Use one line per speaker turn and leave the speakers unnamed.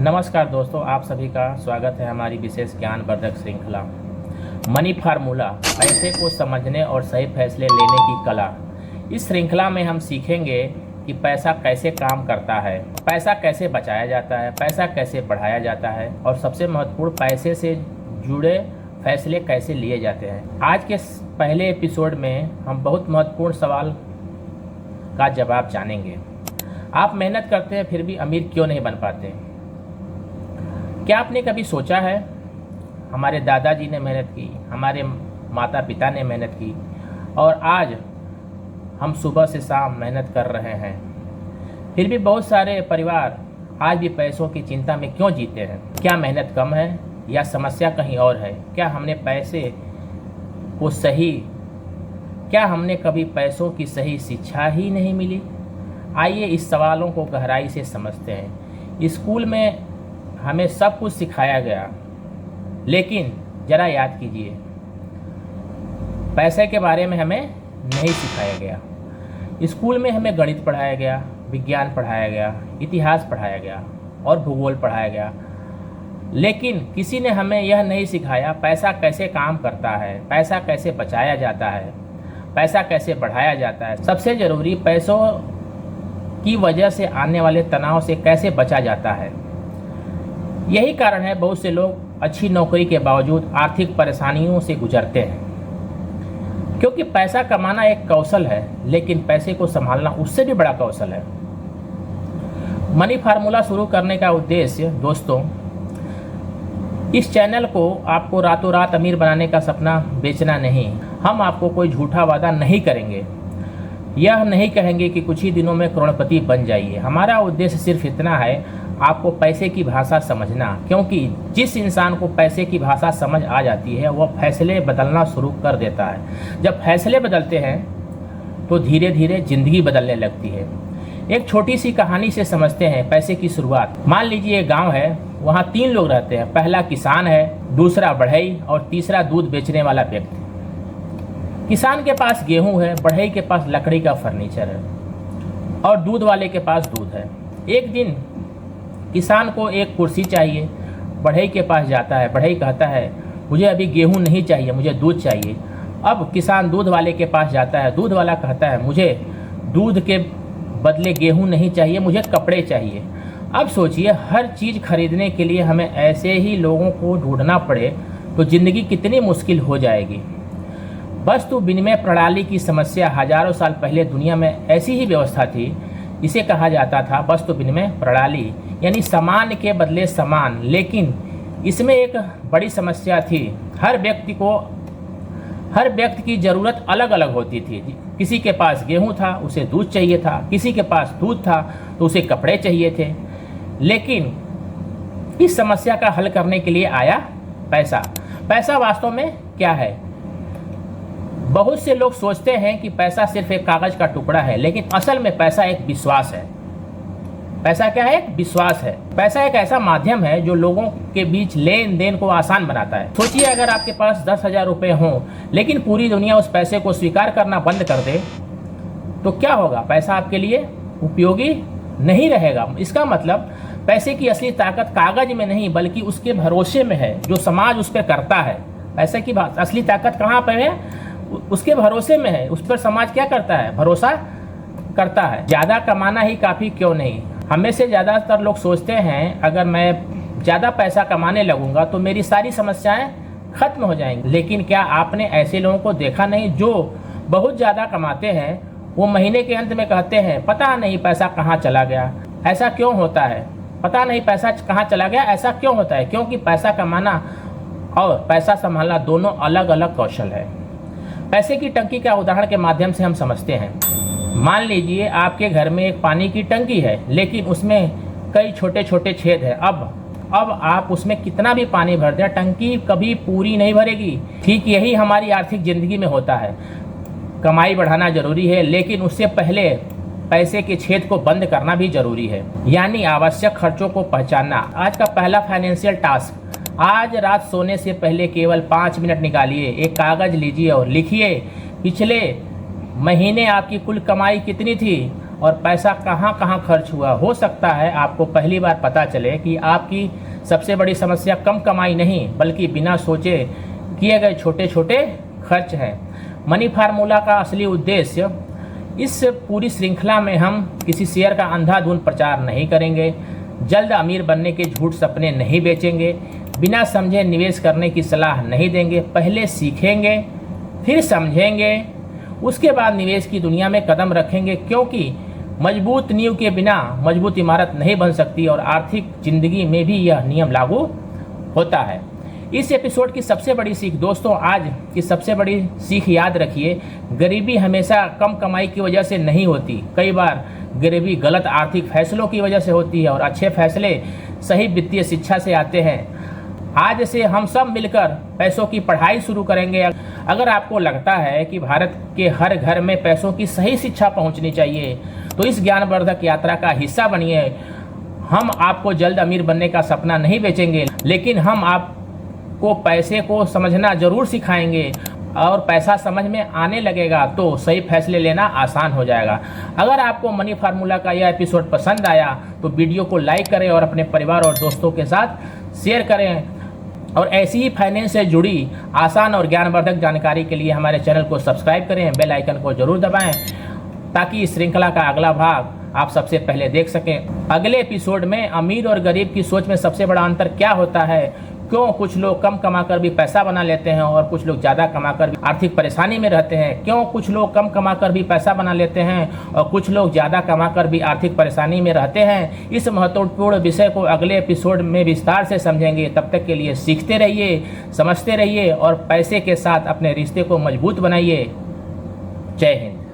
नमस्कार दोस्तों, आप सभी का स्वागत है हमारी विशेष ज्ञानवर्धक श्रृंखला मनी फार्मूला, पैसे को समझने और सही फैसले लेने की कला। इस श्रृंखला में हम सीखेंगे कि पैसा कैसे काम करता है, पैसा कैसे बचाया जाता है, पैसा कैसे बढ़ाया जाता है और सबसे महत्वपूर्ण पैसे से जुड़े फैसले कैसे लिए जाते हैं। आज के पहले एपिसोड में हम बहुत महत्वपूर्ण सवाल का जवाब जानेंगे। आप मेहनत करते हैं फिर भी अमीर क्यों नहीं बन पाते? क्या आपने कभी सोचा है, हमारे दादाजी ने मेहनत की, हमारे माता पिता ने मेहनत की और आज हम सुबह से शाम मेहनत कर रहे हैं, फिर भी बहुत सारे परिवार आज भी पैसों की चिंता में क्यों जीते हैं? क्या मेहनत कम है या समस्या कहीं और है? क्या हमने कभी पैसों की सही शिक्षा ही नहीं मिली? आइए इस सवालों को गहराई से समझते हैं। स्कूल में हमें सब कुछ सिखाया गया, लेकिन ज़रा याद कीजिए, पैसे के बारे में हमें नहीं सिखाया गया। स्कूल में हमें गणित पढ़ाया गया, विज्ञान पढ़ाया गया, इतिहास पढ़ाया गया और भूगोल पढ़ाया गया, लेकिन किसी ने हमें यह नहीं सिखाया पैसा कैसे काम करता है, पैसा कैसे बचाया जाता है, पैसा कैसे बढ़ाया जाता है। सबसे ज़रूरी, पैसों की वजह से आने वाले तनाव से कैसे बचा जाता है। यही कारण है बहुत से लोग अच्छी नौकरी के बावजूद आर्थिक परेशानियों से गुजरते हैं, क्योंकि पैसा कमाना एक कौशल है, लेकिन पैसे को संभालना उससे भी बड़ा कौशल है। मनी फार्मूला शुरू करने का उद्देश्य दोस्तों, इस चैनल को आपको रातों रात अमीर बनाने का सपना बेचना नहीं। हम आपको कोई झूठा वादा नहीं करेंगे, यह नहीं कहेंगे कि कुछ ही दिनों में करोड़पति बन जाइए। हमारा उद्देश्य सिर्फ इतना है, आपको पैसे की भाषा समझना, क्योंकि जिस इंसान को पैसे की भाषा समझ आ जाती है वह फैसले बदलना शुरू कर देता है। जब फैसले बदलते हैं तो धीरे धीरे जिंदगी बदलने लगती है। एक छोटी सी कहानी से समझते हैं पैसे की शुरुआत। मान लीजिए एक गांव है, वहाँ 3 लोग रहते हैं। पहला किसान है, दूसरा बढ़ई और तीसरा दूध बेचने वाला व्यक्ति। किसान के पास गेहूं है, बढ़ई के पास लकड़ी का फर्नीचर है और दूध वाले के पास दूध है। एक दिन किसान को एक कुर्सी चाहिए, बढ़ई के पास जाता है। बढ़ई कहता है मुझे अभी गेहूं नहीं चाहिए, मुझे दूध चाहिए। अब किसान दूध वाले के पास जाता है। दूध वाला कहता है मुझे दूध के बदले गेहूं नहीं चाहिए, मुझे कपड़े चाहिए। अब सोचिए, हर चीज़ खरीदने के लिए हमें ऐसे ही लोगों को ढूंढना पड़े तो ज़िंदगी कितनी मुश्किल हो जाएगी। वस्तु विनिमय प्रणाली की समस्या हजारों साल पहले दुनिया में ऐसी ही व्यवस्था थी। इसे कहा जाता था वस्तु विनिमय प्रणाली, यानी सामान के बदले सामान। लेकिन इसमें एक बड़ी समस्या थी, हर व्यक्ति की ज़रूरत अलग अलग होती थी। किसी के पास गेहूं था, उसे दूध चाहिए था, किसी के पास दूध था तो उसे कपड़े चाहिए थे। लेकिन इस समस्या का हल करने के लिए आया पैसा। पैसा वास्तव में क्या है? बहुत से लोग सोचते हैं कि पैसा सिर्फ एक कागज़ का टुकड़ा है, लेकिन असल में पैसा एक विश्वास है। पैसा क्या है? एक विश्वास है। पैसा एक ऐसा माध्यम है जो लोगों के बीच लेन देन को आसान बनाता है। सोचिए, अगर आपके पास 10,000 रुपये हों, लेकिन पूरी दुनिया उस पैसे को स्वीकार करना बंद कर दे, तो क्या होगा? पैसा आपके लिए उपयोगी नहीं रहेगा। इसका मतलब पैसे की असली ताकत कागज में नहीं बल्कि उसके भरोसे में है जो समाज उस पर करता है। पैसे की असली ताकत कहाँ पर है? उसके भरोसे में है। उस पर समाज क्या करता है? भरोसा करता है। ज़्यादा कमाना ही काफ़ी क्यों नहीं? हमें से ज़्यादातर लोग सोचते हैं अगर मैं ज़्यादा पैसा कमाने लगूंगा तो मेरी सारी समस्याएं खत्म हो जाएंगी। लेकिन क्या आपने ऐसे लोगों को देखा नहीं जो बहुत ज़्यादा कमाते हैं? वो महीने के अंत में कहते हैं पता नहीं पैसा कहाँ चला गया। ऐसा क्यों होता है? पता नहीं पैसा कहाँ चला गया, ऐसा क्यों होता है? क्योंकि पैसा कमाना और पैसा संभालना दोनों अलग अलग कौशल है। पैसे की टंकी का उदाहरण के माध्यम से हम समझते हैं। मान लीजिए आपके घर में एक पानी की टंकी है, लेकिन उसमें कई छोटे छोटे छेद हैं। अब आप उसमें कितना भी पानी भर दें, टंकी कभी पूरी नहीं भरेगी। ठीक यही हमारी आर्थिक ज़िंदगी में होता है। कमाई बढ़ाना जरूरी है, लेकिन उससे पहले पैसे के छेद को बंद करना भी जरूरी है, यानी आवश्यक खर्चों को पहचानना। आज का पहला फाइनेंशियल टास्क, आज रात सोने से पहले केवल 5 मिनट निकालिए, एक कागज़ लीजिए और लिखिए पिछले महीने आपकी कुल कमाई कितनी थी और पैसा कहाँ कहाँ खर्च हुआ। हो सकता है आपको पहली बार पता चले कि आपकी सबसे बड़ी समस्या कम कमाई नहीं बल्कि बिना सोचे किए गए छोटे छोटे खर्च हैं। मनी फार्मूला का असली उद्देश्य, इस पूरी श्रृंखला में हम किसी शेयर का अंधाधुंध प्रचार नहीं करेंगे, जल्द अमीर बनने के झूठ सपने नहीं बेचेंगे, बिना समझे निवेश करने की सलाह नहीं देंगे। पहले सीखेंगे, फिर समझेंगे, उसके बाद निवेश की दुनिया में कदम रखेंगे, क्योंकि मजबूत नींव के बिना मजबूत इमारत नहीं बन सकती और आर्थिक जिंदगी में भी यह नियम लागू होता है। इस एपिसोड की सबसे बड़ी सीख दोस्तों, आज की सबसे बड़ी सीख याद रखिए, गरीबी हमेशा कम कमाई की वजह से नहीं होती। कई बार गरीबी गलत आर्थिक फैसलों की वजह से होती है और अच्छे फैसले सही वित्तीय शिक्षा से आते हैं। आज से हम सब मिलकर पैसों की पढ़ाई शुरू करेंगे। अगर आपको लगता है कि भारत के हर घर में पैसों की सही शिक्षा पहुंचनी चाहिए तो इस ज्ञानवर्धक यात्रा का हिस्सा बनिए। हम आपको जल्द अमीर बनने का सपना नहीं बेचेंगे, लेकिन हम आपको पैसे को समझना जरूर सिखाएंगे और पैसा समझ में आने लगेगा तो सही फैसले लेना आसान हो जाएगा। अगर आपको मनी फार्मूला का यह एपिसोड पसंद आया तो वीडियो को लाइक करें और अपने परिवार और दोस्तों के साथ शेयर करें। और ऐसी ही फाइनेंस से जुड़ी आसान और ज्ञानवर्धक जानकारी के लिए हमारे चैनल को सब्सक्राइब करें, बेल आइकन को जरूर दबाएं ताकि इस श्रृंखला का अगला भाग आप सबसे पहले देख सकें। अगले एपिसोड में अमीर और गरीब की सोच में सबसे बड़ा अंतर क्या होता है, क्यों कुछ लोग कम कमाकर भी पैसा बना लेते हैं और कुछ लोग ज़्यादा कमाकर भी आर्थिक परेशानी में रहते हैं, क्यों कुछ लोग कम कमाकर भी पैसा बना लेते हैं और कुछ लोग ज़्यादा कमाकर भी आर्थिक परेशानी में रहते हैं। इस महत्वपूर्ण विषय को अगले एपिसोड में विस्तार से समझेंगे। तब तक के लिए सीखते रहिए, समझते रहिए और पैसे के साथ अपने रिश्ते को मजबूत बनाइए। जय हिंद।